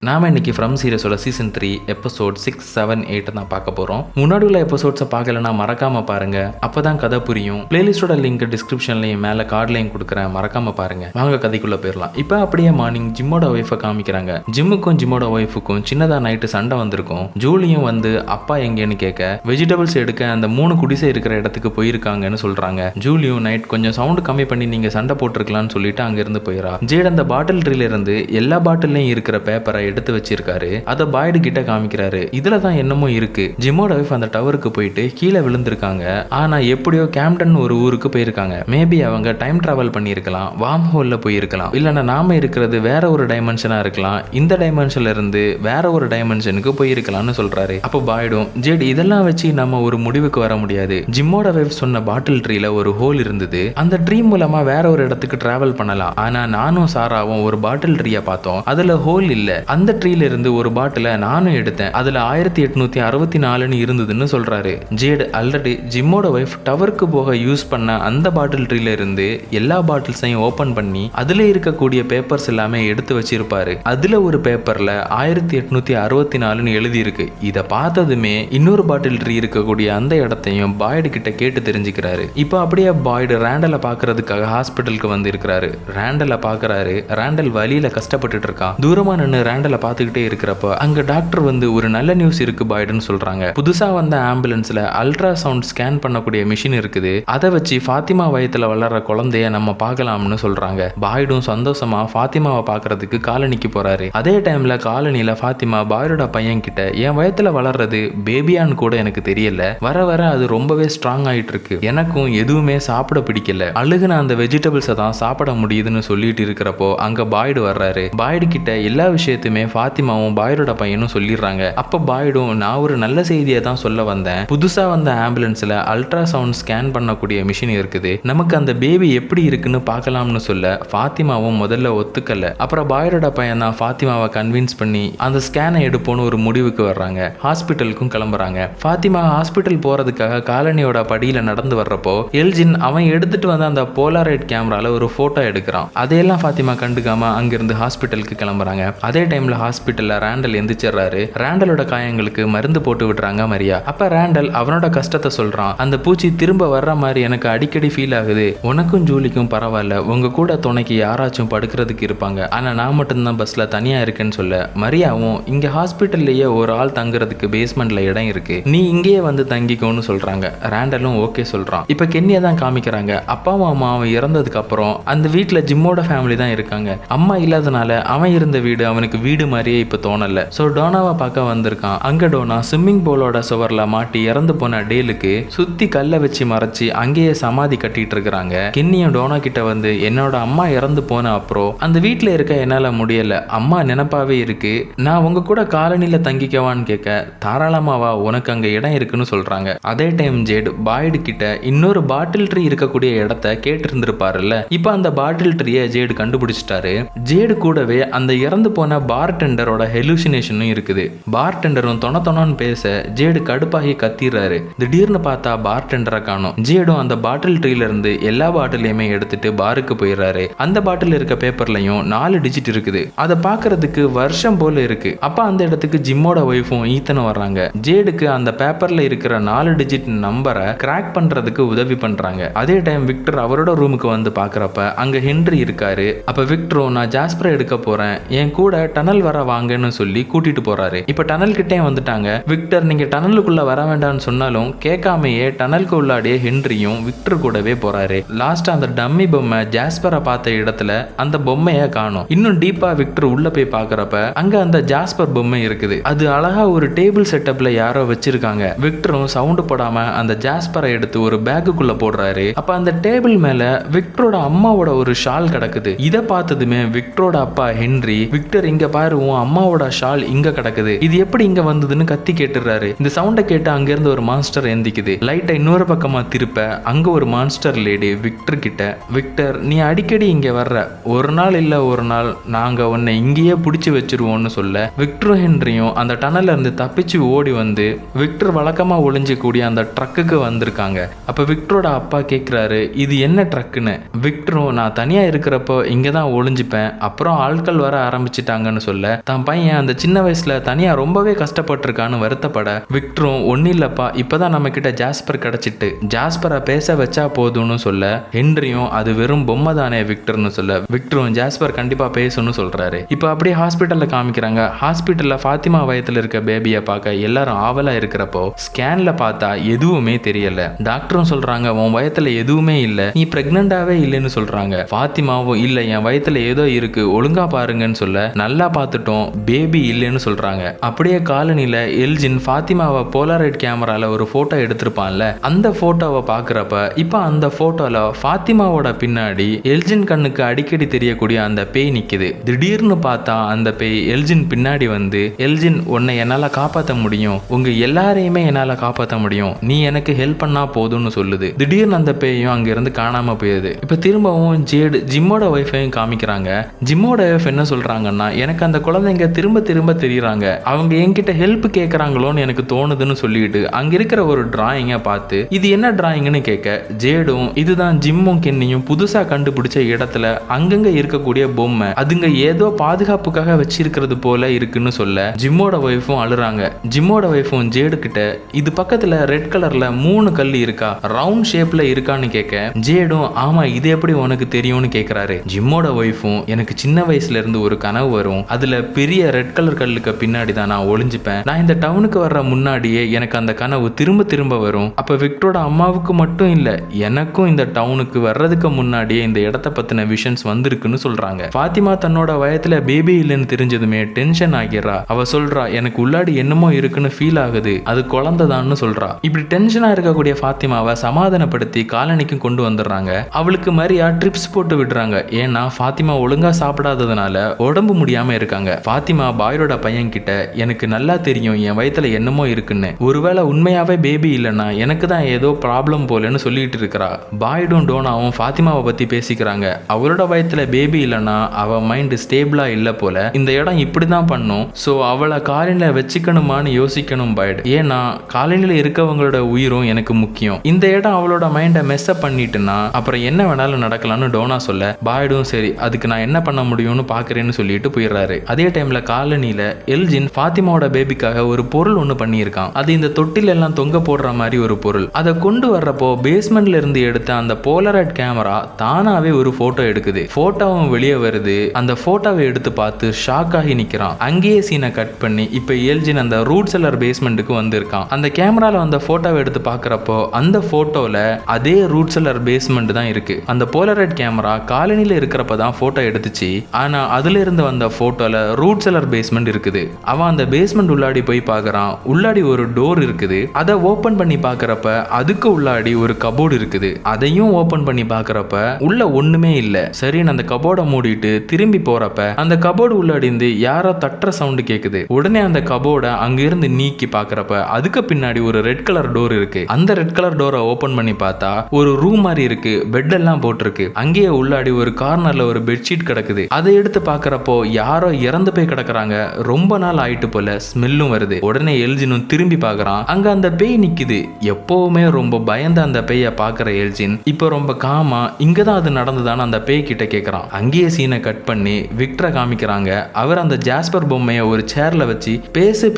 நாம இன்னைக்கு from சீரியஸோட season 3 episode 6, 7, 8 தான் பார்க்க போறோம். முன்னாடி உள்ள எபிசோட்ஸை பார்க்கலன்னா மறக்காம பாருங்க, அப்பதான் கதை புரியும். பிளேலிஸ்டோட லிங்க் டிஸ்கிரிப்ஷன்லயும் மேல கார்ட்லையும் கொடுக்குறேன், மறக்காம பாருங்க. வாங்க கதைக்குள்ள போயிடலாம். இப்போ அப்படியே மார்னிங் ஜிம்மோட ஒய்ஃபை காமிக்கிறாங்க. ஜிம்முக்கும் ஜிம்மோட ஒய்ஃபுக்கும் சின்னதா நைட்டு சண்டை வந்திருக்கும். ஜூலியும் வந்து அப்பா எங்கேன்னு கேட்க வெஜிடபிள்ஸ் எடுக்க அந்த 3 குடிசை இருக்கிற இடத்துக்கு போயிருக்காங்கன்னு சொல்றாங்க. ஜூலியும் நைட் கொஞ்சம் சவுண்ட் கம்மி பண்ணி நீங்க சண்டை போட்டிருக்கலாம்னு சொல்லிட்டு அங்கிருந்து போயிடா. ஜேட் அந்த பாட்டில் ட்ரீல இருந்து எல்லா பாட்டிலையும் இருக்கிற பேப்பரை எடுத்து வச்சிருக்காரு. அத பாய்டு கிட்ட காமிக்கிறாரு. இதுல தான் என்னமோ இருக்கு. ஜிம்மோட வைஃப் அந்த டவருக்கு போயிட்டு கீழே விழுந்திருக்காங்க. ஆனா எப்படியோ கேம்டன் ஒரு ஊருக்கு போயிருக்காங்க. மேபி அவங்க டைம் டிராவல் பண்ணியிருக்கலாம், வார்ம் ஹோல்ல போயிருக்கலாம், இல்லைன்னா நாம இருக்கிறது வேற ஒரு டைமென்ஷனா இருக்கலாம், இந்த டைமென்ஷன்ல இருந்து வேற ஒரு டைமென்ஷனுக்கு போயிருக்கலாம்னு சொல்றாரு. அப்போ பாய்டும் ஜெட் இதெல்லாம் வச்சு நம்ம ஒரு முடிவுக்கு வர முடியாது. ஜிம்மோட வைஃப் சொன்ன பாட்டில் ட்ரீல ஒரு ஹோல் இருந்தது. அந்த ட்ரீ மூலமா வேற ஒரு இடத்துக்கு டிராவல் பண்ணலாம். ஆனா நானும் சாராவும் ஒரு பாட்டில் ட்ரீயை பார்த்தோம், அதுல ஹோல் இல்ல. அந்த ட்ரீல இருந்து ஒரு பாட்டில நானும் எடுத்தேன், அதுல 1864 இருந்ததுன்னு சொல்றாரு. ஜேட் ஆல்ரெடி ஜிம்மோட வைஃப் டவருக்கு போக யூஸ் பண்ண அந்த பாட்டில் ட்ரீல இருந்து எல்லா பாட்டில்ஸையும் ஓபன் பண்ணி அதுல இருக்கக்கூடிய பேப்பர்ஸ் எல்லாமே எடுத்து வச்சிருப்பாரு. அதுல ஒரு பேப்பர்ல 1864 எழுதி இருக்கு. இத பார்த்ததுமே இன்னொரு பாட்டில் ட்ரீ இருக்கக்கூடிய அந்த இடத்தையும் பாய்டு கிட்ட கேட்டு தெரிஞ்சுக்கிறாரு. இப்போ அப்படியே பாய்டு ரேண்டலை பாக்குறதுக்காக ஹாஸ்பிட்டலுக்கு வந்து இருக்கிறாரு. ரேண்டலை பாக்குறாரு. ரேண்டல் வலியில கஷ்டப்பட்டுட்டு இருக்கான். தூரமா நின்று ரேண்டலை பார்த்துக்கிட்டே இருக்கிறப்ப அங்க டாக்டர் வந்து ஒரு நல்ல நியூஸ் இருக்கு பாய்டுன்னு சொல்றாங்க. புதுசா வந்த ஆம்புலன்ஸ்ல அல்ட்ரா சவுண்ட் ஸ்கேன் பண்ணக்கூடிய மிஷின் இருக்குது. அதை வச்சு ஃபாத்திமா வயத்துல வளர்ற குழந்தைய நம்ம பார்க்கலாம்னு சொல்றாங்க. பாய்டும் சந்தோஷமா ஃபாத்திமாவை பார்க்கறதுக்கு காலனிக்கு போறாரு. அதே டைம்ல காலனில ஃபாத்திமா பாய்டோட பையன் கிட்ட என் வயத்துல வளர்றது பேபியான்னு கூட எனக்கு தெரியல, வர வர அது ரொம்பவே ஸ்ட்ராங் ஆயிட்டு இருக்கு, எனக்கும் எதுவுமே சாப்பிட பிடிக்கல, அழுகுன அந்த வெஜிடபிள்ஸை தான் சாப்பிட முடியுதுன்னு சொல்லிட்டு இருக்கிறப்போ அங்க பாய்டு வர்றாரு. பாய்டு கிட்ட எல்லா விஷயத்தையுமே ஃபாத்திமாவும் பாய்டோட பையனும் சொல்லிடுறாங்க. அப்ப பாய்டும் நான் ஒரு நல்ல செய்தியை தான் சொல்ல வந்தேன், புதுசா வந்த ஆம்புலன்ஸ்ல அல்ட்ரா சவுண்ட் ஸ்கேன் பண்ணக்கூடிய மிஷின் இருக்குது, நமக்கு அந்த பேபி எப்படி இருக்குன்னு பார்க்கலாம்னு சொல்ல ஃபாத்திமாவும் முதல்ல ஒத்துக்கல. அப்புறம் பாய்டோட பையன் தான் ஃபாத்திமாவை கன்வின்ஸ் பண்ணி அந்த ஸ்கேனை எடுப்போன்னு ஒரு முடிவுக்கு வர்றாங்க. ஹாஸ்பிட்டலுக்கும் கிளம்புறாங்க. ஃபாத்திமா ஹாஸ்பிட்டல் போறதுக்காக காலனியோட படியில நடந்து வர்றப்போ எல்ஜின் அவன் எடுத்துட்டு வந்த அந்த போலாரைட் கேமரால ஒரு போட்டோ எடுக்கிறான். அதையெல்லாம் ஃபாத்திமா கண்டுக்காம அங்கிருந்து ஹாஸ்பிட்டலுக்கு கிளம்புறாங்க. அதே டைம்ல ஹாஸ்பிட்டல்ல ரேண்டல் எந்திரிச்சிடுறாரு. ரேண்டலோட காயங்களுக்கு மருந்து போட்டு விடுறாங்க மரியா. அப்ப ரேண்டல் அவனோட கஷ்டத்தை சொல்றான். அந்த பூச்சி திரும்ப வர்ற மாதிரி எனக்கு அடிக்கடி ஃபீல் ஆகுது, உனக்கும் ஜூலிக்கும் பரவாயில்ல, உங்க கூட துணைக்கு யாராச்சும் படுக்கிறதுக்கு இருப்பாங்க, ஆனா நான் மட்டும்தான் பஸ்ல தனியா இருக்கேன்னு சொல்ல மரியாவும் இங்க ஹாஸ்பிட்டல்லையே ஒரு ஆள் தங்குறதுக்கு பேஸ்மெண்ட்ல இடம் இருக்கு, நீ இங்கேயே வந்து தங்கிக்கோன்னு சொல்றாங்க. ரேண்டலும் ஓகே சொல்றான். இப்ப கென்னியா தான் காமிக்கிறாங்க. அப்பாவும் அம்மாவும் இறந்ததுக்கு அப்புறம் அந்த வீட்டுல ஜிம்மோட ஃபேமிலி தான் இருக்காங்க. அம்மா இல்லாதனால அவன் இருந்த வீடு அவனுக்கு வீடு மாதிரியே இப்ப தோணல. சோ டோனாவை பார்க்க வந்திருக்கான். அங்க டோனா ஸ்விம்மிங் பூலோட சுவர்ல மாட்டி இறந்து போன டேலுக்கு சுத்தி கல்லை வச்சு மறைச்சு அங்கேயே சமாதி கட்டிட்டு இருக்கிறாங்க. கென்னியும் டோனா கிட்ட வந்து என்னோட அம்மா இறந்து போன அப்புறம் அந்த வீட்டுல இருக்க என்னால முடியல, அம்மா நினைப்பாவே இருக்கு, நான் உங்க கூட காலனில தங்கிக்கவான்னு கேட்க தாராளமாவா, உனக்கு அங்க இடம் இருக்குன்னு சொல்றாங்க. அதே டைம் ஜேட் பாய்டு கிட்ட இன்னொரு பாட்டில் ட்ரீ இருக்கக்கூடிய இடத்த கேட்டு இருந்திருப்பாருல்ல, இப்ப அந்த பாட்டில் ட்ரீயை ஜேடு கண்டுபிடிச்சிட்டாரு. ஜேடு கூடவே அந்த இறந்து போன பார்டெண்டரோட ஹெலுசினேஷனும் இருக்குது. பார்டெண்டரும் தொணன்னு பேச ஜேடு கடுப்பாகி கத்திடுறாரு. திடீர்னு பார்த்தா பார்டெண்டரை காணோம். ஜேடும் அந்த பாட்டில் ட்ரீல இருந்து எல்லா பாட்டிலையுமே எடுத்துட்டு பாருக்கு போயிடுறாரு. அந்த பாட்டில் இருக்க பேப்பர்லயும் 4 டிஜிட் இருக்குது. அதை பார்க்கறதுக்கு வருஷம் போல இருக்கு. அப்ப அந்த இடத்துக்கு ஜிம்மோட ஒய்ஃபும் ஈத்தனும் வர்றாங்க. ஜேடுக்கு அந்த பேப்பர்ல இருக்கிற 4 டிஜிட் நம்பரை கிராக் பண்றதுக்கு உதவி பண்றாங்க. அதே டைம் விக்டர் அவரோட ரூமுக்கு வந்து பாக்குறப்ப அங்க ஹென்றி இருக்காரு. அப்ப விக்டரும் நான் ஜாஸ்பரை எடுக்க போறேன், என் கூட டனல் வர வாங்கன்னு சொல்லி கூட்டிட்டு போறாரு. இப்ப டனல் கிட்டே வந்துட்டாங்க. விக்டர் நீங்க டனலுக்குள்ள வர வேண்டாம்னு சொன்னாலும் கேட்காமையே டனலுக்கு உள்ளாடியே ஹென்ரியும் விக்டர் கூடவே போறாரு. லாஸ்ட் அந்த டம்மி பொம்மை ஜாஸ்பரை பார்த்த இடத்துல அந்த பொம்மைய காணோம். இன்னும் டீப்பா விக்டர் உள்ள போய் பாக்குறப்ப அங்க அந்த ஜாஸ்பர் பொம்மை இருக்குது. அது அழகா ஒரு டேபிள் செட்டப்ல யாரோ வச்சிருக்காங்க. விக்டரும் சவுண்ட் போடாம அந்த ஜாஸ்பரை எடுத்து ஒரு பேக்குக்குள்ள போடுறாரு. அப்ப அந்த டேபிள் மேல விக்டரோட அம்மாவோட ஒரு ஷால் கிடக்குது. இத பார்த்ததுமே விக்டரோட அப்பா ஹென்றி, விக்டர் இங்க பாரு, உன் அம்மாவோட ஷால் இங்க கிடக்குது, இது எப்படி இங்க வந்ததுன்னு கத்தி கேட்டுறாரு. இந்த சவுண்ட கேட்டு அங்க இருந்து ஒரு மான்ஸ்டர் எந்திக்குது. லைட்டை இன்னொரு பக்கமா திருப்ப அங்க ஒரு மான்ஸ்டர் லேடி விக்டர் கிட்ட, விக்டர் நீ அடிக்கடி இங்க வர்ற, ஒரு நாள் இல்ல ஒரு நாள் நாங்க உன்னை இங்கேயே பிடிச்சு வச்சிருவோம்னு சொல்ல விக்டரும் ஹென்ரியும் அந்த டனல்ல இருந்து தப்பிச்சு ஓடி வந்து விக்டர் வழக்கமா ஒளிஞ்சு கூடிய அந்த ட்ரக்குக்கு வந்திருக்காங்க. அப்ப விக்டரோட அப்பா கேட்கிறாரு இது என்ன ட்ரக்குன்னு. விக்டரும் நான் தனியா இருக்கிறப்போ இங்கதான் ஒளிஞ்சுப்பேன், அப்புறம் ஆட்கள் வர ஆரம்பிச்சிட்டாங்கன்னு சொல்ல தான் பையன் அந்த சின்ன வயசுல தனியா ரொம்பவே கஷ்டப்பட்டிருக்கான்னு வருத்தப்பட விக்டரும் ஒன்னும் இல்லப்பா இப்பதான் நம்ம கிட்ட ஜாஸ்பர் கிடைச்சிட்டு ஜாஸ்பரை பேச வச்சா போதும்னு சொல்ல ஹென்ரியும் அது வெறும் பொம்மை தானே விக்டர்னு சொல்ல விக்டரும் ஜாஸ்பர் கண்டிப்பா பேசணும்னு சொல்றாரு. இப்போ அப்படியே ஹாஸ்பிட்டல்ல காமிக்கிறாங்க. ஹாஸ்பிட்டல்ல ஃபாத்திமா வயத்துல இருக்க பேபியை பார்க்க எல்லாரும் ஆவலா இருக்கிறப்போ ஸ்கேன்ல பார்த்தா எதுவுமே தெரியல. டாக்டரும் சொல்றாங்க உன் வயத்துல எதுவுமே இல்ல, நீ பிரெக்னண்டாவே இல்லைன்னு சொல்றாங்க. ஃபாத்திமாவும் இல்ல என் வயத்துல ஏதோ இருக்கு ஒழுங்கா பாருங்கன்னு சொல்ல நல்லா பார்த்துட்டோம் பேபி இல்லைன்னு சொல்றாங்க. அப்படியே காலனில எல்ஜின் ஃபாத்திமாவை போலாரைட் கேமரால ஒரு போட்டோ எடுத்திருப்பான்ல அந்த போட்டோவை பாக்குறப்ப இப்ப அந்த போட்டோல ஃபாத்திமாவோட பின்னாடி எல்ஜின் கண்ணுக்கு அடிக்கடி தெரியக்கூடிய அந்த பேய் நிக்குது. திடீர்னு பார்த்தா அந்த பேய் எல்ஜின் பின்னாடி வந்து எல்ஜின் உன்னை என்னால காப்பாற்ற முடியும், உங்க எல்லாரையுமே என்னால காப்பாற்ற முடியும், நீ எனக்கு ஹெல்ப் பண்ணா போதும்னு சொல்லுது. திடீர்னு அந்த பேயும் அங்க இருந்து காணாம போயிடுது. இப்ப திரும்பவும் ஜேடு ஜிம்மோட ஒய்ஃபையும் காமிக்கிறாங்க. ஜிம்மோட ஒய்ஃப் என்ன சொல்றாங்கன்னா எனக்கு அந்த குழந்தைங்க திரும்ப திரும்ப தெரியுறாங்க, அவங்க என்கிட்ட ஹெல்ப் கேட்கறாங்களோன்னு எனக்கு தோணுதுன்னு சொல்லிட்டு அங்க இருக்கிற ஒரு டிராயிங்கை பார்த்து இது என்ன டிராயிங்னு கேட்க ஜேடும் இதுதான் ஜிம்மும் கென்னியும் புதுசா கண்டுபிடிச்ச இடத்துல அங்கங்க இருக்கக்கூடிய பொம்மை, அதுங்க ஏதோ பாதுகாப்புக்காக வச்சிருக்கிறது போல இருக்குன்னு சொல்ல ஜிம்மோட ஒய்ஃபும் அழுறாங்க. ஜிம்மோட ஒய்ஃபும் ஜேடு கிட்ட இது பக்கத்துல ரெட் கலர்ல 3 கல் இருக்கா ரவுண்ட் ஷேப்ல இருக்கான்னு கேட்க ஜேடும் ஆமா இது எப்படி உனக்கு தெரியும்னு கேட்கிறாரு. ஜிம்மோட ஒய்ஃபும் எனக்கு சின்ன வயசுல இருந்து ஒரு கனவு வரும், அதுல பெரிய ரெட் கலர் கல்லுக்கு பின்னாடி தான் நான் ஒளிஞ்சுப்பேன், நான் இந்த டவுனுக்கு வர்ற முன்னாடியே எனக்கு அந்த கனவு திரும்ப திரும்ப வரும். அப்ப விக்டரோட அம்மாவுக்கு மட்டும் இல்ல எனக்கும் இந்த டவுனுக்கு வர்றதுக்கு முன்னாடியே இந்த இடத்த பத்தின விஷன்ஸ் வந்திருக்குன்னு சொல்றாங்க. ஃபாத்திமா தன்னோட வயத்துல பேபி இல்லைன்னு தெரிஞ்சதுமே டென்ஷன் ஆகிறா. அவ சொல்றா எனக்கு உள்ளாடி என்னமோ இருக்குன்னு ஃபீல் ஆகுது, அது குழந்தைதான்னு சொல்றா. இப்படி டென்ஷனா இருக்கக்கூடிய ஃபாத்திமாவை சமாதானப்படுத்தி காலனிக்கும் கொண்டு வந்துடுறாங்க. அவளுக்கு மாதிரியா ட்ரிப்ஸ் போட்டு விடுறாங்க. ஏன்னா ஃபாத்திமா ஒழுங்கா சாப்பிடாததுனால உடம்பு முடியாம இருக்காங்க. ஃபாத்திமா பாயோட பையன் கிட்ட எனக்கு நல்லா தெரியும் என் வயத்துல என்னமோ இருக்குன்னு, ஒருவேளை உண்மையாவே பேபி இல்லைன்னா எனக்கு தான் ஏதோ ப்ராப்ளம் போலன்னு சொல்லிட்டு இருக்கிறா. பாய்டும் டோனாவும் ஃபாத்திமாவை பத்தி பேசிக்கிறாங்க. அவளோட வயத்துல பேபி இல்லைன்னா அவ மைண்ட் ஸ்டேபிளா இல்ல போல, இந்த இடம் இப்படிதான் பண்ணும், சோ அவளை காலனில வச்சுக்கணுமான்னு யோசிக்கணும் பாய்டு, ஏன்னா காலனில இருக்கவங்களோட உயிரும் எனக்கு முக்கியம், இந்த இடம் அவளோட மைண்டை மெஸ்அப் பண்ணிட்டுனா அப்புறம் என்ன வேணாலும் நடக்கலாம்னு டோனா சொல்ல பாய்டும் சரி அதுக்கு நான் என்ன பண்ண முடியும்னு பாக்குறேன்னு சொல்லிட்டு போயிடுறாரு. அதே டைம்ல காலனில எல்ஜின் ஃபாத்திமாவோட பேபிக்காக ஒரு பொருள் ஒண்ணு பண்ணியிருக்கான். அது இந்த தொட்டில எல்லாம் தொங்க போடுற மாதிரி ஒரு பொருள். அதை கொண்டு வர்றப்போ பேஸ்மெண்ட்ல இருந்து எடுத்த அந்த போலரைட் கேமரா தானாவே ஒரு போட்டோ எடுக்குது. போட்டோவும் வெளியே வருது. அந்த போட்டோவை எடுத்து பார்த்து ஷாக் ஆகி நிக்கிறான். அங்கேயே சீனை கட் பண்ணி இப்ப எல்ஜின் அந்த ரூட் செல்லர் பேஸ்மெண்ட்டுக்கு வந்திருக்கான். அந்த கேமரால அந்த போட்டோவை எடுத்து பார்க்கறப்போ அந்த போட்டோல அதே ரூட் செல்லர் பேஸ்மெண்ட் தான் இருக்கு. அந்த போலரைட் கேமரா காலனில இருக்கிறப்ப தான் போட்டோ எடுத்துச்சு. ஆனா அதுல இருந்து வந்த போட்டோல ரூட் செல்லர் பேஸ்மெண்ட் இருக்குது. அவன் அந்த பேஸ்மெண்ட் உள்ளாடி போய் பார்க்கறான். உள்ளாடி ஒரு டோர் இருக்குது. அதை ஓபன் பண்ணி பார்க்கறப்ப அதுக்கு உள்ளாடி ஒரு கபோர்டு இருக்குது. அதையும் ஓபன் பண்ணி பார்க்கறப்ப உள்ள ஒண்ணுமே இல்ல. சரி அந்த கபோர்டை மூடிட்டு திரும்பி போறப்ப அந்த கபோர்டு உள்ளாடி இருந்து யாரோ தட்டுற சவுண்ட் கேக்குது. உடனே அந்த கபோர்டை அங்க இருந்து நீக்கி பார்க்கறப்ப அதுக்கு பின்னாடி ஒரு ரெட் கலர் டோர் இருக்கு. அந்த ரெட் கலர் டோரை ஓபன் பண்ணி பார்த்தா ஒரு ரூம் மாதிரி இருக்கு. பெட் எல்லாம் போட்டிருக்கு. அங்கேயே உள்ளாடி ஒரு கார்னர்ல ஒரு பெட்ஷீட் கிடக்குது. அதை எடுத்து பார்க்கறப்போ யாரோ இறந்து போய் கிடக்குறாங்க. ரொம்ப நாள் ஆயிட்டு போல ஸ்மெல்லும் வருது. உடனே எல்ஜினும் திரும்பி பார்க்கறான். அங்க அந்த பேய் நிக்குது. எப்பவுமே ரொம்ப பயந்த அந்த பேயை பார்க்கற எல்ஜின் இப்ப ரொம்ப காமா இங்கதான் அது நடந்ததான்னு அந்த பேய் கிட்ட கேட்கறான். அங்கேயே சீனை கட் பண்ணி விக்டரை காமிக்கிறாங்க. அவர் அந்த ஜாஸ்பர் பொம்மையை ஒரு சேர்ல வச்சு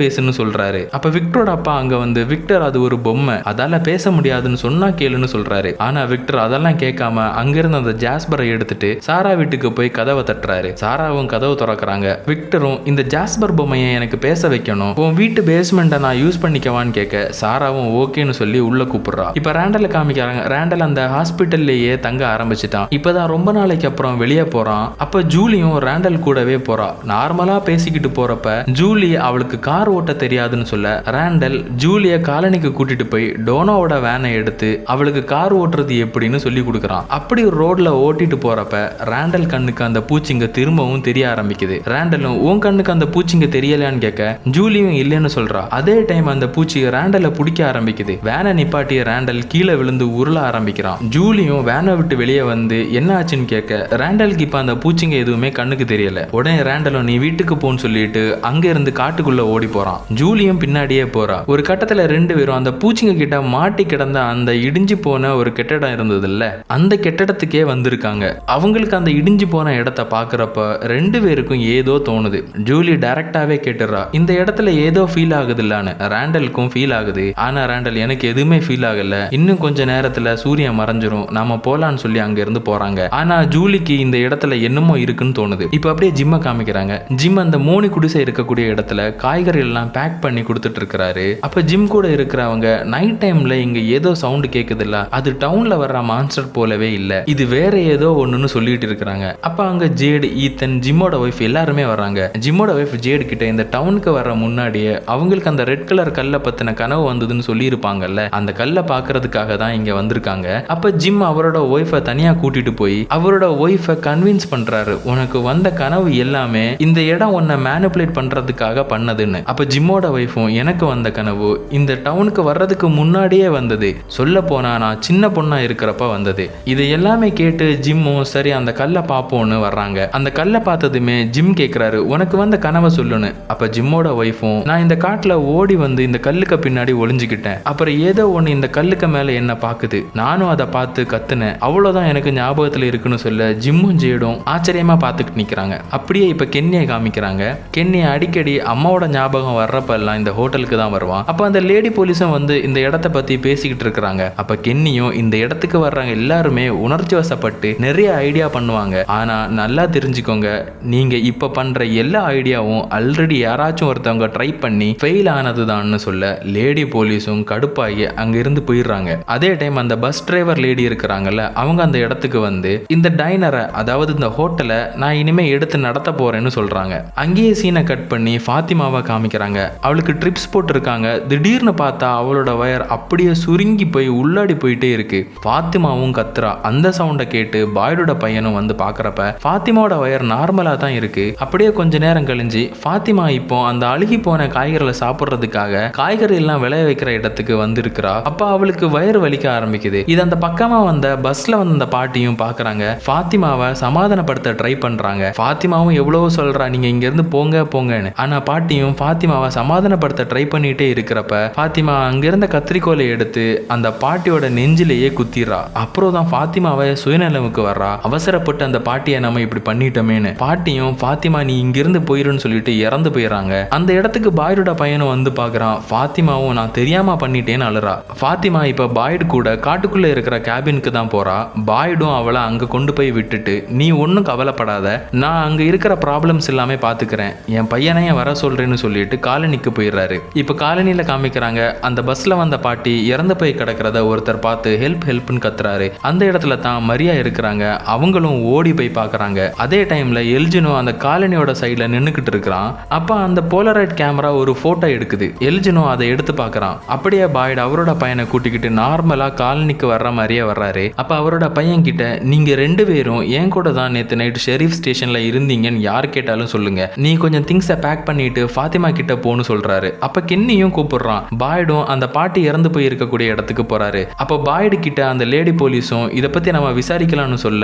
பேசுன்னு சொல்றாரு. அப்ப விக்டரோட அப்பா அங்க வந்து விக்டர் அது ஒரு பொம்மை, அதால பேச முடியாதுன்னு சொன்னா கேளுன்னு சொல்றாரு. ஆனா விக்டர் அதெல்லாம் கேட்காம அங்கிருந்து அந்த ஜாஸ்பரை எடுத்துட்டு சாரா வீட்டுக்கு போய் கதவை தட்டுறாரு. சாராவும் கதவை திறக்கிறாங்க. விக்டரும் இந்த ஜாஸ்பர் பொம்மையை எனக்கு பேச வைக்கணும், உன் வீட்டு பேஸ்மெண்ட்டை நான் யூஸ் பண்ணிக்கவான்னு கேட்க சாராவும் ஓகேன்னு சொல்லி உள்ள கூப்பிடுறா. இப்ப ரேண்டல காமிக்கிறாங்க. ரேண்டல் அந்த ஹாஸ்பிட்டல்லையே தங்க ஆரம்பிச்சுட்டான். இப்பதான் ரொம்ப நாளைக்கு அப்புறம் வெளியே போறான். அப்ப ஜூலியும் ரேண்டல் கூடவே போறா. நார்மலா பேசிக்கிட்டு போறப்ப ஜூலி அவளுக்கு கார் ஓட்ட தெரியாதுன்னு சொல்ல ரேண்டல் ஜூலிய காலனிக்கு கூட்டிட்டு போய் டோனாவோட வேனை எடுத்து அவளுக்கு கார் ஓட்டுறது எப்படின்னு சொல்லி கொடுக்கறான். அப்படி ரோட்ல ஓட்டிட்டு போறப்ப ரேண்டல் கண்ணுக்கு அந்த பூச்சிங்க திரும்பவும் தெரிய ஆரம்பிக்குது. ரேண்டலும் உன் கண்ணுக்கு அந்த பூச்சிங்க தெரியலையான்னு கேட்க ஜூலியும் இல்லைன்னு சொல்றா. அதே டைம் அந்த பூச்சி ரேண்டலை பிடிக்க ஆரம்பிக்குது. வேனை நிப்பாட்டிய ரேண்டல் கீழே விழுந்து உருள ஆரம்பிக்கிறான். ஜூலியும் வேனை விட்டு வெளியே வந்து என்ன ஆச்சுன்னு கேட்க ரேண்டலுக்கு இப்ப அந்த பூச்சிங்க எதுவுமே கண்ணுக்கு தெரியல. உடனே ரேண்டலும் நீ வீட்டுக்கு போன்னு சொல்லிட்டு அங்க இருந்து காட்டுக்குள்ள ஓடி போறான். ஜூலியும் பின்னாடியே போறா. ஒரு கட்டத்துல 2 பேரும் அந்த பூச்சிங்க கிட்ட மாட்டி கிடந்த அந்த இடிஞ்சு போன ஒரு கெட்டடம் இருந்தது இல்ல, அந்த கெட்டடத்துக்கே வந்திருக்காங்க. அவங்களுக்கு அந்த இடிஞ்சு போன இடத்தை பாக்குறப்ப 2 பேருக்கும் ஏதோ தோணுது. ஜூலி டைரக்டாவே கேட்டுறா, இந்த இடத்துல ஏதோ ஃபீல் ஆகுதுல்லான்னு. ராண்டலுக்கும் ஃபீல் ஆகுது. ஆனா ராண்டல், எனக்கு எதுவுமே ஃபீல் ஆகல, இன்னும் கொஞ்ச நேரத்துல சூரியன் மறைஞ்சிரும், நாம போலான்னு சொல்லி அங்க இருந்து போறாங்க. ஆனா ஜூலிக்கு இந்த இடத்துல என்னமோ இருக்குன்னு தோணுது. இப்ப அப்படியே ஜிம்ம காமிக்கிறாங்க. ஜிம் அந்த மோனி குடிசை இருக்கக்கூடிய இடத்துல காய்கறி எல்லாம் பேக் பண்ணி கொடுத்துட்டு இருக்காரு. அப்ப ஜிம் கூட இருக்கிறவங்க, நைட் டைம்ல இங்க ஏதோ சவுண்ட் கேக்குது இல்ல, அது டவுன்ல வர்ற மான்ஸ்டர் போலவே இல்ல, இது வேற ஏதோ ஒண்ணுன்னு சொல்லிட்டு இருக்காங்க. அப்ப அங்க ஜேடு, ஈத்தன், ஜிம்மோட ஒய்ஃப் எல்லாருமே வர்றாங்க. ஜிம்மோட ஒய்ஃப் ஜேடு கிட்ட இந்த டவுனுக்கு வர முன்னாடியே அவங்களுக்கு அந்த ரெட் கலர் கல்ல பத்தின கனவு வந்ததுன்னு சொல்லி இருப்பாங்கல்ல, அந்த கல்லை பாக்குறதுக்காக தான் இங்க வந்திருக்காங்க. அப்ப ஜிம் அவரோட ஒய்ஃபை தனியா கூட்டிட்டு போய் அவரோட ஒய்ஃபை கன்வின்ஸ் பண்றாரு, உனக்கு வந்த கனவு எல்லாமே இந்த இடம் உன்னை மேனிபுலேட் பண்றதுக்காக பண்ணதுன்னு. அப்ப ஜிம்மோட ஒய்ஃபும், எனக்கு வந்த கனவு இந்த டவுனுக்கு வர்றதுக்கு முன்னாடியே வந்தது, சொல்ல போனா நான் சின்ன பொண்ணா இருக்கிறப்ப வந்தது. இது எல்லாமே கேட்டு ஜிம்மும் சரி அந்த கல்லை பார்ப்போம்னு வர்றாங்க. அந்த கல்லை பார்த்ததுமே ஜிம் கேட்கிறாரு, உனக்கு வந்த கனவை சொல்லுன்னு. அப்ப ஜிம்மோட ஒய்ஃபும், நான் இந்த காட்டுல ஓடி வந்து இந்த கல்லுக்கு பின்னாடி ஒளிஞ்சுக்கிட்டேன், அப்புறம் ஏதோ ஒன்று இந்த கல்லுக்கு மேல என்ன பாக்குது, நானும் அதை பார்த்து கத்துனேன், அவ்வளவுதான் எனக்கு ஞாபகத்துல இருக்குன்னு சொல்ல ஜிம்மும் ஜேடும் ஆச்சரியமா பார்த்துக்கிட்டு நிக்கிறாங்க. அப்படியே இப்ப கென்னியை காமிக்கிறாங்க. கென்னியை அடிக்கடி அம்மாவோட ஞாபகம் வர்றப்ப எல்லாம் இந்த ஹோட்டலுக்கு தான் வருவான். அப்ப அந்த லேடி போலீஸும் வந்து இந்த இடத்த பத்தி பேசிக்கிட்டு இருக்கிறாங்க. அப்ப கென்னியும், இந்த இடத்துக்கு வர்றாங்க எல்லாருமே உணர்ச்சி வசப்பட்டு நிறைய ஐடியா பண்ணுவாங்க, ஆனா நல்லா தெரிஞ்சுக்கோங்க, நீங்க இப்ப பண்ற எல்லா ஐடியாவும் ஆல்ரெடி யாராச்சும் ஒருத்தவங்க ட்ரை பண்ணி ஃபெயில் ஆனதுதான்னு சொல்ல லேடி போலீஸும் கடுப்பாகி அங்க இருந்து போயிடுறாங்க. அதே டைம் அந்த பஸ் டிரைவர் லேடி இருக்கிறாங்கல்ல, அவங்க அந்த இடத்துக்கு வந்து இந்த டைனரை, அதாவது இந்த ஹோட்டலை நான் இனிமே எடுத்து நடத்த போறேன்னு சொல்றாங்க. அங்கேயே சீனை கட் பண்ணி ஃபாத்திமாவை காமிக்கிறாங்க. அவளுக்கு ட்ரிப்ஸ் போட்டு இருக்காங்க. திடீர்னு பார்த்தா அவளோட வயர் அப்படியே சுருங்கி போய் உள்ளாடி போயிட்டே இருக்கு. ஃபாத்திமாவும் கத்துறா. அந்த சவுண்டை கேட்டு பாய்டோட பையனும் வந்து பாக்குறப்ப ஃபாத்திமாவோட வயர் நார்மலா தான் இருக்கு. அப்படியே கொஞ்ச நேரம் கழிஞ்சு ஃபாத்திமா இப்போ அந்த அழுகி போன காய்கறிகளை சாப்பிட்றதுக்காக காய்கறி எல்லாம் விளைய வைக்கிற இடத்துக்கு வந்திருக்கிறா. அப்ப அவளுக்கு வயிறு வலிக்க ஆரம்பிக்குது. இது அந்த பக்கமா வந்த பஸ்ல வந்த அந்த பாட்டியும் பாக்குறாங்க. ஃபாத்திமாவை சமாதானப்படுத்த ட்ரை பண்றாங்க. ஃபாத்திமாவும் எவ்வளவோ சொல்றா, நீங்க இங்க இருந்து போங்க போங்கன்னு. ஆனா பாட்டியும் ஃபாத்திமாவை சமாதானப்படுத்த ட்ரை பண்ணிட்டே இருக்கிறப்ப ஃபாத்திமா அங்கிருந்த கத்திரிக்கோலை எடுத்து அந்த பாட்டியோட நெஞ்சிலேயே குத்திடுறா. அப்புறம் தான் ஃபாத்திமாவை சுயநலமுக்கு வர்றா. அவசரப்பட்டு அந்த பாட்டியை நம்ம இப்படி பண்ணிட்டோமேன்னு. பாட்டியும் ஃபாத்திமா நீ இங்கிருந்து போயிருன்னு சொல்லிட்டு இறந்து போயிடறாங்க. அந்த இடத்துக்கு பாய்டோட பையனும் வந்து பாக்குறான். ஃபாத்திமாவும் நான் தெரியாம பண்ணிட்டேன்னு அழுறா. ஃபாத்திமா இப்ப பாய்டு கூட காட்டுக்குள்ள இருக்கிற கேபினுக்கு தான் போறா. பாய்டும் அவளை அங்க கொண்டு போய் விட்டுட்டு, நீ ஒன்னும் கவலைப்படாத, நான் அங்க இருக்கிற ப்ராப்ளம்ஸ் எல்லாமே பாத்துக்கிறேன், என் பையனையும் வர சொல்றேன்னு சொல்லிட்டு காலனிக்கு போயிடுறாரு. இப்ப காலனியில காமிக்கிறாங்க. அந்த பஸ்ல வந்த பாட்டி இறந்து போய் கிடக்கிறத ஒருத்தர் பார்த்து ஹெல்ப் ஹெல்ப்னு கத்துறாரு. அந்த இடத்துல தான் மரியா இருக்கிறாங்க. அவங்களும் ஓடி போய் பாக்குறாங்க. அதே டைம்ல எல்ஜினும் அந்த காலனியோட சைட்ல நின்னுக்கிட்டு இருக்கிறான். அப்ப அந்த போலரைட் கேமரா ஒரு போட்டோ எடுக்குது. எல்ஜினும் அதை எடுத்து பாக்குறான். அப்படியே பாய்டு அவரோட பையனை கூட்டிக்கிட்டு நார்மலா காலனிக்கு வர்ற மாதிரியே வர்றாரு. அப்ப அவரோட பையன் கிட்ட, நீங்க ரெண்டு பேரும் என் கூட தான் நேத்து நைட் ஷெரீஃப் ஸ்டேஷன்ல இருந்தீங்கன்னு யார் கேட்டாலும் சொல்லுங்க, நீ கொஞ்சம் திங்ஸை பேக் பண்ணிட்டு ஃபாத்திமா கிட்ட போன்னு சொல்றாரு. அப்ப கென்னியும் கூப்பிடுறான். பாய்டும் அந்த பாட்டி இறந்து போய் இருக்கக்கூடிய இடத்துக்கு போறாரு. அப்ப பாய்டு கிட்ட அந்த லேடி போலீஸும் இதை பத்தி நம்ம விசாரிக்கலாம்னு சொல்ல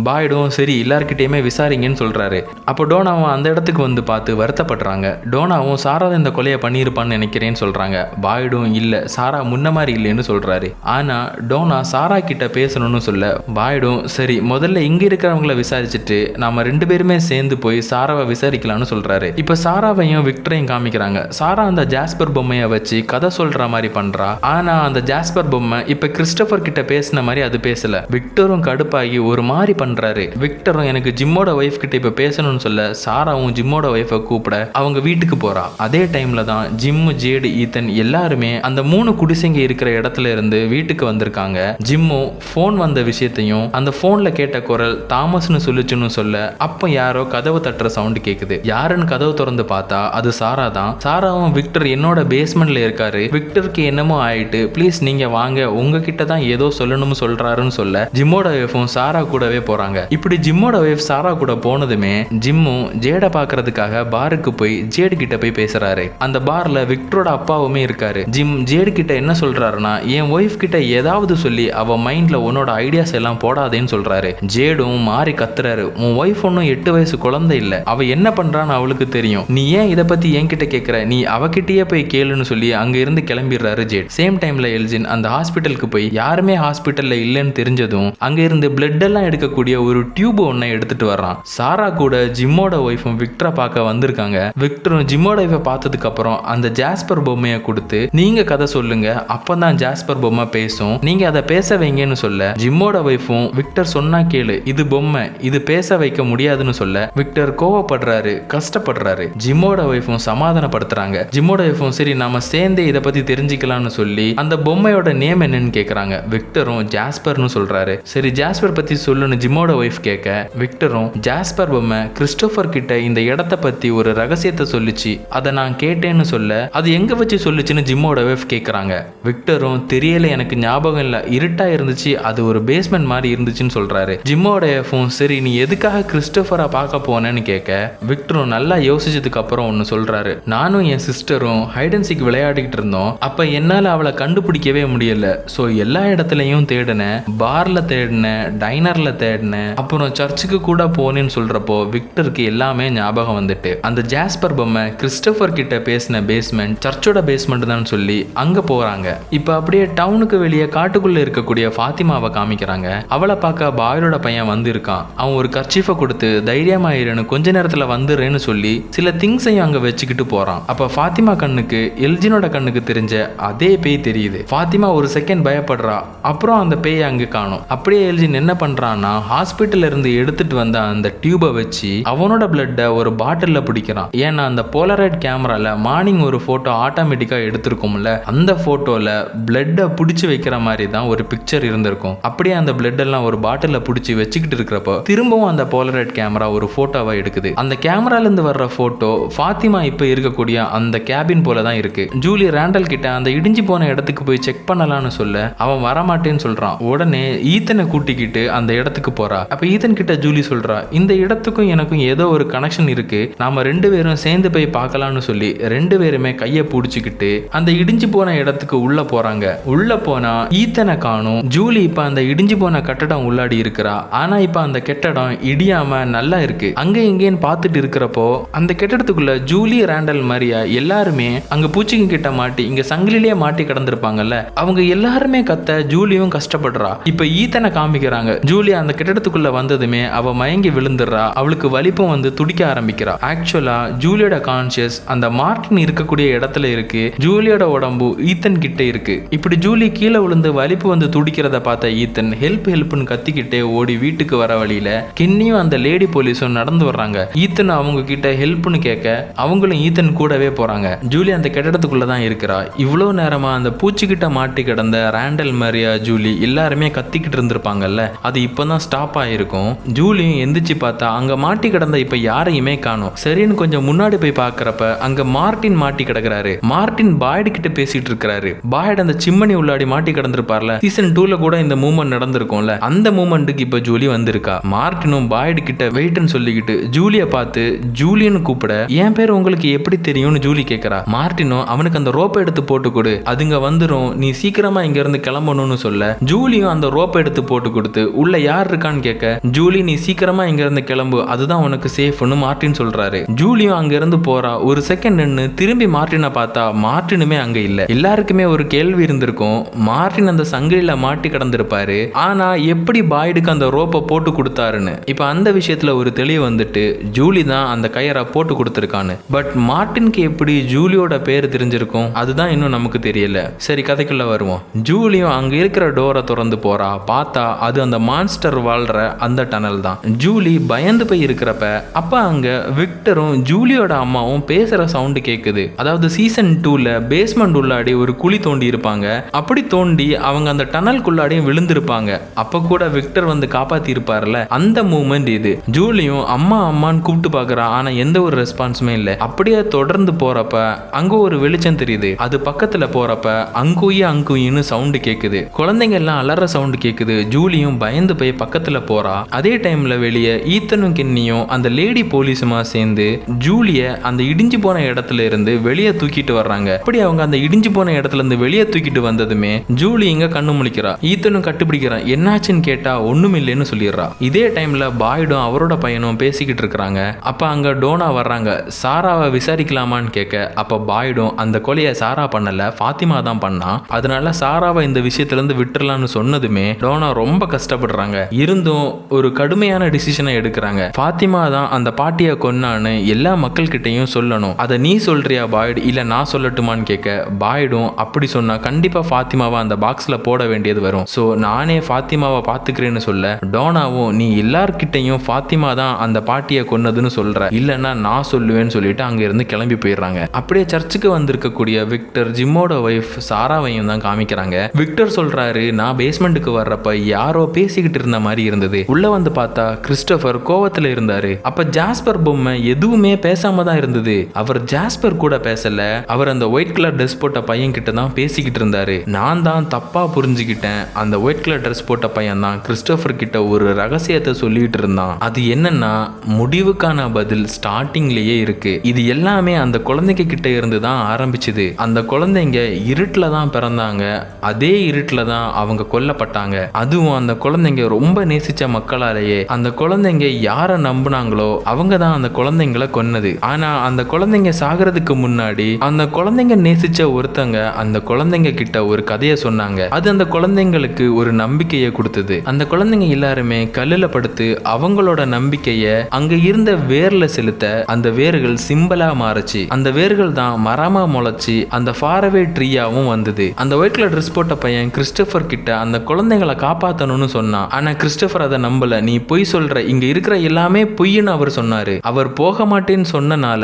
பாய்டும் சரி எல்லார்கிட்டயுமே விசாரிங்கன்னு சொல்றாரு. அப்போ டோனாவும் அந்த இடத்துக்கு வந்து பார்த்து வருத்தப்படுறாங்க. டோனாவும் சாரா இந்த கொலையை பண்ணியிருப்பான்னு நினைக்கிறேன்னு சொல்றாங்க. பாய்டும் இல்ல, சாரா முன்ன மாதிரி இல்லைன்னு சொல்றாரு. ஆனா டோனா சாரா கிட்ட பேசணும்னு சொல்ல பாய்டும் சரி முதல்ல இங்க இருக்கிறவங்களை விசாரிச்சுட்டு நாம ரெண்டு பேருமே சேர்ந்து போய் சாராவை விசாரிக்கலாம்னு சொல்றாரு. இப்ப சாராவையும் விக்டரையும் காமிக்கிறாங்க. சாரா அந்த ஜாஸ்பர் பொம்மையை வச்சு கதை சொல்ற மாதிரி பண்றா. ஆனா அந்த ஜாஸ்பர் பொம்மை இப்ப கிறிஸ்டோபர் கிட்ட பேசின மாதிரி அது பேசல. விக்டரும் கடுப்பாகி ஒரு மாதிரி பண்றாரு. விக்டரும் எனக்கு ஜிம்மோட ஒய்ஃப் கிட்ட இப்ப பேசணும்னு சொல்ல சாராவும் ஜிம்மோட ஒய்ஃபை கூப்பிட அவங்க வீட்டுக்கு போறா. அதே டைம்ல தான் ஜிம், ஜேடு, ஈத்தன் எல்லாருமே அந்த 3 குடிசைங்க இருக்கிற இடத்துல இருந்து வீட்டுக்கு வந்திருக்காங்க. ஜிம்மும் போன் வந்த விஷயத்தையும் அந்த போன்ல கேட்ட குரல் தாமஸ்னு சொல்லிச்சுன்னு சொல்ல அப்ப யாரோ கதவு தட்டுற சவுண்ட் கேக்குது. யாருன்னு கதவு திறந்து பார்த்தா அது சாரா தான். சாராவும் விக்டர் என்னோட பேஸ்மெண்ட்ல இருக்காரு, விக்டருக்கு என்னமோ ஆயிட்டு, ப்ளீஸ் நீங்க வாங்க, உங்ககிட்ட தான் ஏதோ சொல்லணும்னு சொல்றாருன்னு சொல்ல ஜிம்மோட ஒய்ஃபும் சாரா கூடவே போறாங்க. இப்படி ஜிம்மோட ஒய்ஃப் சாரா கூட போனதுமே ஜிம்மும் ஜேட பாக்குறதுக்காக பாருக்கு போய் ஜேடு கிட்ட போய் பேசுறாரு. அந்த பார்ல விக்டரோட அப்பாவுமே இருக்காரு. ஜிம் ஜேடு கிட்ட என்ன சொல்றாருன்னா, என் ஒய்ஃப் கிட்ட ஏதாவது சொல்லி அவ மைண்ட்ல உன்னோட ஐடியாஸ் எல்லாம் போடாதேன்னு சொல்றாரு. ஜேடும் மாறி கத்துறாரு, உன் ஒய்ஃப் ஒன்னும் 8 வயசு குழந்தை இல்ல, அவ என்ன பண்றான்னு அவளுக்கு தெரியும், நீ ஏன் இதை பத்தி என்கிட்ட கேட்கிற, நீ அவகிட்டயே போய் கேளுன்னு சொல்லி அங்க இருந்து கிளம்பிடுறாரு ஜேட். சேம் டைம்ல எல்ஜின் அந்த ஹாஸ்பிட்டலுக்கு போய் யாருமே ஹாஸ்பிட்டல்ல இல்லைன்னு தெரிஞ்சதும் அங்க இருந்து பிளட் எல்லாம் எடுக்கக்கூடிய ஒரு டியூப் ஒன்னை எடுத்துட்டு வர்றான். சாரா கூட ஜிம்மோட ஜிம்மோட ஒய்ஃபும் விக்டரை பார்க்க வந்திருக்காங்க. விக்டரும் ஜிம்மோட ஒய்ஃபை பார்த்ததுக்கு அப்புறம் அந்த ஜாஸ்பர் பொம்மையை கொடுத்து நீங்க கதை சொல்லுங்க, அப்பதான் ஜாஸ்பர் பொம்மை பேசும், நீங்க அதை பேச வைங்கன்னு சொல்ல ஜிம்மோட ஒய்ஃபும் விக்டர் சொன்னா கேளு, இது பொம்மை, இது பேச வைக்க முடியாதுன்னு சொல்ல விக்டர் கோவப்படுறாரு, கஷ்டப்படுறாரு. ஜிம்மோட ஒய்ஃபும் சமாதானப்படுத்துறாங்க. ஜிம்மோட ஒய்ஃபும் சரி நாம சேர்ந்தே இதை பத்தி தெரிஞ்சுக்கலாம்னு சொல்லி அந்த பொம்மையோட நேம் என்னன்னு கேக்குறாங்க. விக்டரும் ஜாஸ்பர்னு சொல்றாரு. சரி ஜாஸ்பர் பத்தி சொல்லுன்னு ஜிம்மோட ஒய்ஃப் கேட்க விக்டரும் ஜாஸ்பர் பொம்மை கிறிஸ்டோபர் கிட்ட இந்த இடத்தை பத்தி ஒரு ரகசியத்தை சொல்லிச்சு, அதை நான் கேட்டேன்னு சொல்ல அது எங்க வச்சு சொல்லுச்சுன்னு ஜிம்மோட ஒய்ஃப் கேக்குறாங்க. விக்டரும் தெரியல, எனக்கு ஞாபகம் இல்ல, இருட்டா இருந்துச்சு, அது ஒரு பேஸ்மெண்ட் மாதிரி இருந்துச்சுன்னு சொல்றாரு. ஜிம்மோட ஒய்ஃபும் சரி நீ எதுக்காக கிறிஸ்டோபரை பார்க்க போனேன்னு கேட்க விக்டரும் நல்லா யோசிச்சதுக்கு அப்புறம் ஒன்னு சொல்றாரு. நானும் என் சிஸ்டரும் ஹைட் அண்ட் சீக் விளையாடிக்கிட்டு இருந்தோம். அப்ப என்னால அவளை கண்டுபிடிக்கவே முடியல. சோ எல்லா இடத்துலயும் தேடினேன், பார்ல தேடினேன், டைனர்ல தேடினேன், அப்புறம் சர்ச்சுக்கு கூட போனேன்னு சொல்றப்போ விக்டருக்கு எல்லாமே ஞாபகம் வந்துட்டு அந்த ஜாஸ்பர் பொம்மை கிறிஸ்டோபர் கிட்ட பேசின பேஸ்மெண்ட் சர்ச்சோட பேஸ்மெண்ட் தான் சொல்லி அங்க போறாங்க. இப்ப அப்படியே டவுனுக்கு வெளியே காட்டுக்குள்ள இருக்கக்கூடிய ஃபாத்திமாவை காமிக்கிறாங்க. அவளை பார்க்க பாயோட பையன் வந்து இருக்கான். அவன் ஒரு கர்ச்சீஃபை கொடுத்து தைரியமாயிருன்னு கொஞ்ச நேரத்துல வந்துடுறேன்னு சொல்லி சில திங்ஸையும் அங்க வச்சுக்கிட்டு போறான். அப்ப ஃபாத்திமா கண்ணுக்கு எல்ஜினோட கண்ணுக்கு தெரிஞ்ச அதே பேய் தெரியுது. ஃபாத்திமா ஒரு செகண்ட் பயப்படுறா. அப்புறம் அந்த பேய் அங்க காணும். அப்படியே எல்ஜின் என்ன பண்றான்னா ஹாஸ்பிட்டல்ல இருந்து எடுத்துட்டு வந்த அந்த டியூபை வச்சு அவனோட பிளட்டை ஒரு பாட்டில்ல பிடிக்கிறான். ஏன்னா அந்த போலரைட் கேமரால மார்னிங் ஒரு போட்டோ ஆட்டோமேட்டிக்கா எடுத்திருக்கும்ல, அந்த போட்டோல பிளட்டை பிடிச்சு வைக்கிற மாதிரி தான் ஒரு பிக்சர் இருந்திருக்கும். அப்படியே அந்த பிளட் எல்லாம் ஒரு பாட்டில்ல பிடிச்சி வச்சுக்கிட்டு இருக்கிறப்போ திரும்பவும் அந்த போலரைட் கேமரா ஒரு போட்டோவை எடுக்குது. அந்த கேமரால இருந்து வர்ற போட்டோ ஃபாத்திமா இப்ப இருக்கக்கூடிய அந்த கேபின் போல தான் இருக்கு. ஜூலி ரேண்டல் கிட்ட அந்த இடிஞ்சு போன இடத்துக்கு போய் செக் பண்ணலாம்னு சொல்ல அவன் வரமாட்டேன்னு சொல்றான். உடனே ஈத்தனை கூட்டிக்கிட்டு அந்த இடத்துக்கு போறா. அப்ப ஈத்தன் கிட்ட ஜூலி சொல்றா, இந்த இடத்துக்கும் எனக்கும் ஏதோ ஒரு கனெக்ஷன் இருக்கு, நாம ரெண்டு பேரும் சேர்ந்து போய் பார்க்கலாம்னு சொல்லி ரெண்டு பேருமே கையை பிடிச்சிக்கிட்டு அந்த இடிஞ்சு போன இடத்துக்கு உள்ள போறாங்க. உள்ள போனா ஈத்தனை காணும். ஜூலி இப்ப அந்த இடிஞ்சு போன கட்டடம் உள்ளாடி இருக்கிறா. ஆனா இப்ப அந்த கட்டடம் இடியாம நல்லா இருக்கு. அங்க எங்கேன்னு பார்த்துட்டு இருக்கிறப்போ அந்த கட்டடத்துக்குள்ள ஜூலி ரேண்டல் மாதிரியா எல்லாருமே அங்க பூச்சிங்க கிட்ட மாட்டி இங்க சங்கிலிலேயே மாட்டி கிடந்திருப்பாங்கல்ல, அவங்க எல்லாருமே கத்த ஜூலியும் கஷ்டப்படுறா. இப்ப ஈத்தனை காமிக்கிறாங்க. ஜூலி அந்த கட்டடத்துக்குள்ள வந்ததுமே அவ மயங்கி விழுந்துடுறா. அவளுக்கு வலிப்பும் வந்து துடிக்க ஆரம்பிக்கிறா. ஆக்சுவலா ஜூலியோட கான்சியஸ் அந்த மார்டின் இருக்கக்கூடிய இடத்துல இருக்கு. ஜூலியோட உடம்பு ஈத்தன் கிட்ட இருக்கு. இப்படி ஜூலி கீழே விழுந்து வலிப்பு வந்து துடிக்கிறத பார்த்த ஈத்தன் ஹெல்ப்னு கத்திக்கிட்டே ஓடி வீட்டுக்கு வர வழியில கென்னியும் அந்த லேடி போலீஸும் நடந்து வர்றாங்க. ஈத்தன் அவங்க கிட்ட ஹெல்ப்னு கேட்க அவங்களும் ஈத்தன் கூடவே போறாங்க. ஜூலி அந்த கட்டடத்துக்குள்ள தான் இருக்கிறா. இவ்வளவு நேரமா அந்த பூச்சிக்கிட்ட மாட்டி கிடந்த ரேண்டல் மரியா ஜூலி எல்லாருமே கத்திக்கிட்டு இருந்திருப்பாங்கல்ல, அது இப்பதான் ஸ்டாப் ஆயிருக்கும். ஜூலியும் எந்திரிச்சு பார்த்தா அங்க மாட்டி கிடந்த இப்ப யாரையுமே காணோம். சரின்னு கொஞ்சம் முன்னாடி போய் பாக்குறப்ப அங்க மார்டின் மாட்டி கிடக்குறாரு. மார்டின் பாய்டு கிட்ட பேசிட்டு இருக்காரு. பாய்டு அந்த சிம்மனி உள்ளாடி மாட்டி கிடந்திருப்பார்ல, சீசன் 2ல கூட இந்த மூமெண்ட் நடந்திருக்கும்ல, அந்த மூமெண்ட்டுக்கு இப்ப ஜூலி வந்திருக்கா. மார்டினும் பாய்டு கிட்ட வெயிட்னு சொல்லிக்கிட்டு ஜூலிய பார்த்து ஜூலியன்னு கூப்பிட என் பேர் உங்களுக்கு எப்படி தெரியும்னு ஜூலி கேட்கறா. மார்டினும் அவனுக்கு அந்த ரோப்பை எடுத்து போட்டு கொடு, அதுங்க வந்துரும், நீ சீக்கிரமா இங்க இருந்து கிளம்பணும்னு சொல்ல ஜூலியும் அந்த ரோப்பை எடுத்து போட்டு கொடுத்து உள்ள யார் இருக்கான்னு கேட்க ஜூலி நீ சீக்கிரமா இங்க இருந்து கிளம்பு, அதுதான் உனக்கு சேஃப்னு மார்டின் சொல்றாரு. ஜூலியும் அங்க இருந்து போறா. ஒரு செகண்ட் நின்னு திரும்பி மார்டினை பார்த்தா மார்டினுமே அங்க இல்ல. எல்லாருக்குமே ஒரு கேள்வி இருந்திருக்கும், மார்டின் அந்த சங்கிலில மாட்டி கிடந்திருப்பாரு, ஆனா எப்படி பாய்டுக்கு அந்த ரோப்பை போட்டு கொடுத்தாருன்னு. இப்ப அந்த விஷயத்துல ஒரு தெளிவு வந்துட்டு ஜூலி தான் அந்த கயிறை போட்டு கொடுத்திருக்கான்னு. பட் மார்டினுக்கு எப்படி ஜூலியோட பேர் தெரிஞ்சிருக்கும், அதுதான் இன்னும் நமக்கு தெரியல. சரி கதைக்குள்ள வருவோம். ஜூலியும் அங்க இருக்கிற டோரை திறந்து போறா. பார்த்தா அது அந்த மான்ஸ்டர் வாழ்ற அந்த டனல் தான். ஜூலி பயந்து போய் இருக்கிறப்ப அப்ப அங்க விக்டரும் ஜூலியோட அம்மாவும் பேசுற சவுண்ட் கேக்குது. அதாவது சீசன் 2ல பேஸ்மெண்ட் உள்ளாடி ஒரு குழி தோண்டி இருப்பாங்க. அப்படி தோண்டி அவங்க அந்த டனல்குள்ளாடியும் விழுந்திருப்பாங்க. அப்ப கூட விக்டர் வந்து காப்பாத்தி இருப்பார்ல, அந்த மூமெண்ட் இது. ஜூலியும் அம்மா அம்மான்னு கூப்பிட்டு பாக்குறா. ஆனா எந்த ஒரு ரெஸ்பான்ஸுமே இல்ல. அப்படியே தொடர்ந்து போறப்ப அங்க ஒரு வெளிச்சம் தெரியுது. அது பக்கத்துல போறப்ப அங்குயின்னு சவுண்ட் கேக்குது. குழந்தைங்க எல்லாம் அலற சவுண்ட் கேக்குது. ஜூலியும் பயந்து போய் பக்கத்துல போறா. அதே டைம்ல வெளியே ஈத்தனும் கென்னியும் அந்த லேடி போலீஸுமா சேர்ந்து ஜூலிய அந்த இடிஞ்சு போன இடத்துல இருந்து வெளியே தூக்கிட்டு வர்றாங்க. அப்படி அவங்க அந்த இடிஞ்சு போன இடத்துல இருந்து வெளியே தூக்கிட்டு வந்ததுமே ஜூலி இங்க கண்ணு முழிக்கிறா. ஈத்தனும் கட்டுப்பிடிக்கிறான். என்னாச்சுன்னு கேட்டா ஒண்ணும் இல்லைன்னு சொல்லிடுறா. இதே டைம்ல பாய்டும் அவரோட பையனும் பேசிக்கிட்டு இருக்காங்க. அப்ப அங்க டோனா வர்றாங்க. சாராவை விசாரிக்கலாமான்னு கேட்க அப்ப பாய்டும் அந்த கொலையை சாரா பண்ணல, ஃபாத்திமா தான் பண்ணா, அதனால சாராவை இந்த விஷயத்துல இருந்து விட்டுறலாம்னு சொன்னதுமே டோனா ரொம்ப கஷ்டப்படுறாங்க. இருந்தும் ஒரு கடுமையான டிசிஷனை எடுக்கிறாங்க. ஃபாத்திமா ஃபாத்திமா தான் அந்த பாட்டியை கொன்னான்னு எல்லா மக்கள்கிட்டையும் சொல்லணும். அதை நீ சொல்றியா பாய்டு, இல்லை நான் சொல்லட்டுமான்னு கேட்க பாய்டும் அப்படி சொன்னா கண்டிப்பா ஃபாத்திமாவை அந்த பாக்ஸ்ல போட வேண்டியது வரும். ஸோ நானே ஃபாத்திமாவை பார்த்துக்கிறேன்னு சொல்ல டோனாவும் நீ எல்லார்கிட்டையும் ஃபாத்திமா தான் அந்த பாட்டியை கொன்னதுன்னு சொல்ற, இல்லைன்னா நான் சொல்லுவேன்னு சொல்லிட்டு அங்க இருந்து கிளம்பி போயிடுறாங்க. அப்படியே சர்ச்சுக்கு வந்திருக்கக்கூடிய விக்டர் ஜிம்மோட ஒய்ஃப் சாராவையும் தான் காமிக்கிறாங்க. விக்டர் சொல்றாரு, நான் பேஸ்மெண்ட்டுக்கு வர்றப்ப யாரோ பேசிக்கிட்டு இருந்த மாதிரி இருந்தது. உள்ள வந்து பார்த்தா கிறிஸ்டோபர் கோவத்துல இருந்தாரு. அப்ப ஜாஸ்பர் பொம்மை எதுவுமே பேசாம தான் இருந்தது. அவர் ஜாஸ்பர் கூட பேசல, அவர் அந்த ஒயிட் கலர் ட்ரெஸ் போட்ட பையன் கிட்ட தான் பேசிக்கிட்டு இருந்தாரு. நான் தான் தப்பா புரிஞ்சுக்கிட்டேன். அந்த ஒயிட் கலர் ட்ரெஸ் போட்ட பையன் தான் கிறிஸ்டோபர் கிட்ட ஒரு ரகசியத்தை சொல்லிட்டு இருந்தான். அது என்னன்னா முடிவுக்கான பதில் ஸ்டார்டிங்லயே இருக்கு. இது எல்லாமே அந்த குழந்தைங்க கிட்ட இருந்து தான் ஆரம்பிச்சது. அந்த குழந்தைங்க இருட்டுல தான் பிறந்தாங்க, அதே இருட்டுல தான் அவங்க கொல்லப்பட்டாங்க. அதுவும் அந்த குழந்தைங்க ரொம்ப நேசிச்ச மக்களாலேயே. அந்த குழந்தைங்க யாரை நம்பினாங்களோ அவங்க தான் அந்த குழந்தைங்களை கொன்னது. ஆனா அந்த குழந்தைங்க சாகிறதுக்கு முன்னாடி அந்த குழந்தைங்க நேசிச்ச ஒருத்தங்க அந்த குழந்தைங்க கிட்ட ஒரு கதையை சொன்னாங்க. அது அந்த குழந்தைங்களுக்கு ஒரு நம்பிக்கையை கொடுத்தது. அந்த குழந்தைங்க எல்லாருமே கல்லுல படுத்து அவங்களோட நம்பிக்கையை அங்க இருந்த வேர்ல செலுத்த அந்த வேர்கள் சிம்பலா மாறுச்சு. அந்த வேர்கள் தான் மரமா முளைச்சு அந்த ஃபாரவே ட்ரீயாவும் வந்தது. அந்த ஒயிட் கலர் ட்ரெஸ் போட்ட பையன் கிறிஸ்டோபர் கிட்ட அந்த குழந்தைங்களை காப்பாத்தணும்னு சொன்னான். ஆனா கிறிஸ்டோபர் அதை நம்பல. நீ பொய் சொல்ற, இங்க இருக்கிற எல்லாமே பொய்ன்னு அவர் சொன்னாரு. அவர் போக மாட்டேன்னு சொன்னனால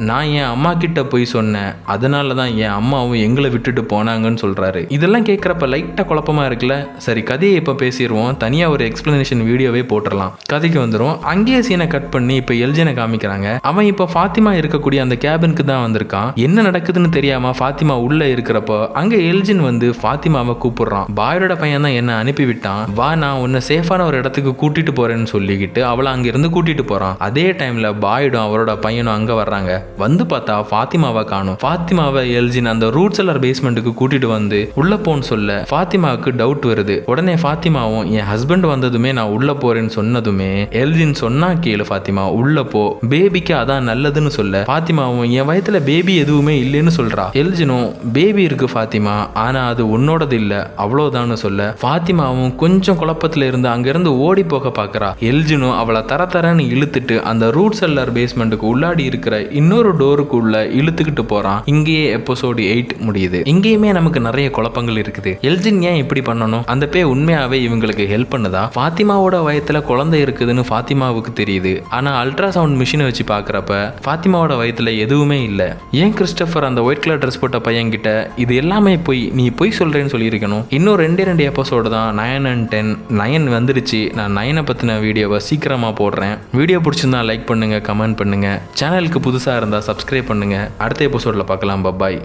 நான் என் அம்மா கிட்ட போய் சொன்னேன், அதனாலதான் என் அம்மாவும் எங்களை விட்டுட்டு போனாங்கன்னு சொல்றாரு. இதெல்லாம் கேட்கறப்ப லைட்டா குழப்பமா இருக்குல்ல. சரி, கதையை இப்ப பேசிடுவோம். தனியா ஒரு எக்ஸ்பிளனேஷன் வீடியோவே போட்டுடலாம். கதைக்கு வந்துடும். அங்கேயே சீனை கட் பண்ணி இப்ப எல்ஜினை காமிக்கிறாங்க. அவன் இப்ப ஃபாத்திமா இருக்கக்கூடிய அந்த கேபினுக்கு தான் வந்திருக்கான். என்ன நடக்குதுன்னு தெரியாம ஃபாத்திமா உள்ள இருக்கிறப்போ அங்க எல்ஜின் வந்து ஃபாத்திமாவை கூப்பிடுறான். பாயோட பையன் தான் என்ன அனுப்பி விட்டான், வா நான் உன்னை சேஃபான ஒரு இடத்துக்கு கூட்டிட்டு போறேன்னு சொல்லிக்கிட்டு அவளை அங்க இருந்து கூட்டிட்டு போறான். அதே டைம்ல பாயிடும் அவரோட பையனும் அங்க வர்றாங்க. வந்து பார்த்தா ஃபாத்திமாவை காணும். ஃபாத்திமாவை எல்ஜின் அந்த ரூட் செல்லர் பேஸ்மெண்ட்டுக்கு கூட்டிட்டு வந்து உள்ள போன்னு சொல்ல ஃபாத்திமாவுக்கு டவுட் வருது. உடனே ஃபாத்திமாவும் என் ஹஸ்பண்ட் வந்ததுமே நான் உள்ள போறேன்னு சொன்னதுமே எல்ஜின் சொன்னா கேளு ஃபாத்திமா உள்ள போ, பேபிக்கு அதான் நல்லதுன்னு சொல்ல ஃபாத்திமாவும் என் வயத்துல பேபி எதுவுமே இல்லைன்னு சொல்றா. எல்ஜினும் பேபி இருக்கு ஃபாத்திமா, ஆனா அது உன்னோடது இல்ல அவ்வளவுதான்னு சொல்ல ஃபாத்திமாவும் கொஞ்சம் குழப்பத்துல இருந்து அங்கிருந்து ஓடி போக பாக்குறா. எல்ஜினும் அவளை தரன்னு இழுத்துட்டு அந்த ரூட் செல்லர் பேஸ்மெண்ட்டுக்கு உள்ளாடி இருக்கிற இன்னொரு டோருக்கு உள்ள இழுத்துக்கிட்டு போறான். இங்கேயே எபிசோட் 8 முடியுது. இங்கேயுமே நமக்கு நிறைய குழப்பங்கள் இருக்குது. எல்ஜின் ஏன் இப்படி பண்ணணும்? அந்த பே உண்மையாவே இவங்களுக்கு ஹெல்ப் பண்ணுதா? ஃபாத்திமாவோட வயத்துல குழந்தை இருக்குதுன்னு ஃபாத்திமாவுக்கு தெரியுது. ஆனா அல்ட்ராசவுண்ட் மிஷினை வச்சு பாக்குறப்ப ஃபாத்திமாவோட வயத்துல எதுவுமே இல்ல. ஏன் கிறிஸ்டோபர் அந்த ஒயிட் கலர் ட்ரெஸ் போட்ட பையன் கிட்ட இது எல்லாமே போய் நீ போய் சொல்றேன்னு சொல்லியிருக்கணும். இன்னும் 2 எபிசோடு தான் 9 and 10. 9 வந்துருச்சு. நான் 9 பத்தின வீடியோவை சீக்கிரமா போடுறேன். வீடியோ பிடிச்சிருந்தா லைக் பண்ணுங்க, கமெண்ட் பண்ணுங்க. சேனலுக்கு புதுசா இருந்தா சப்ஸ்கிரைப் பண்ணுங்க. அடுத்த எபிசோட்ல பார்க்கலாம். பாய்.